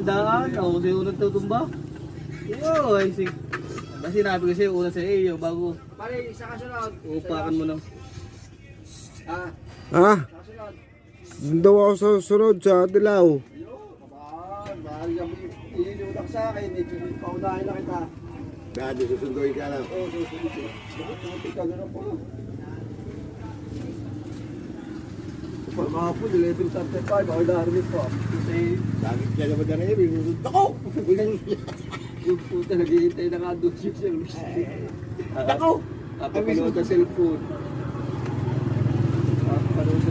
daan. Ako sa'yo unang tutumba. Oo, ay sige. Kasi sinabi ko sa'yo unang sa iyo bago Pare, isa kasunod. upakan mo na. Ah, Ha? isa kasunod. Doon daw ako sa sunod sa Dilaw. Yo, kabahan. Mahal kami. Iinunak sa akin. Paunahin na kita. Dahil susunduin ka lang. Oo, susunod. Bakit ka gano'n po? Pagkakapon, 11:35. Ako na-harvest ko. Kasi, Bakit ka naman na rin? Minunod ako! yung puta, naghihintay na nga doon siya service. Ako! Kapapanood sa cellphone.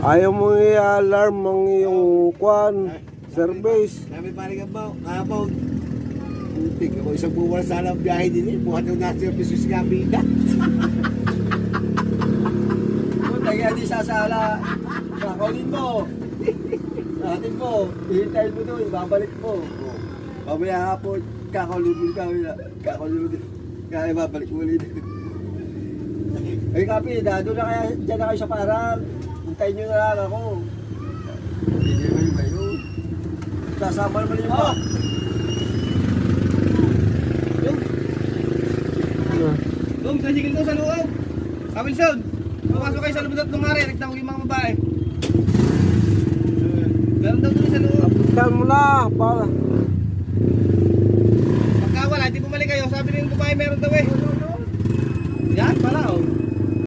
Ayaw mo i-alarm ang iyong kwan, service. Sabi paring kabaw. Putik ako isang buwan sana ang biyahe din eh. Buhat yung nasa services nga bida. Puta, kaya di sasala. Kakaunin mo. Natin mo. Hihintayin mo doon. Babalik mo. Mamaya hapon, kakaulin mo kami na. Kakaulin mo din. Kaya babalik mo ulit. Ay kapi, doon na kaya dyan na kayo sa parang. Hintayin nyo na lang ako. Hindi mo yung kayo. Sasama naman yung pa. Dong, tricycle ko sa loob. Wilson, pumasok kayo sa loob ng mare. Nagtawag yung mga babae. Meron daw doon sa loob. Apuntan mo na, para. Pagka wala, hindi bumalik kayo. Sabi ng babae meron daw eh. Yan, pala oh.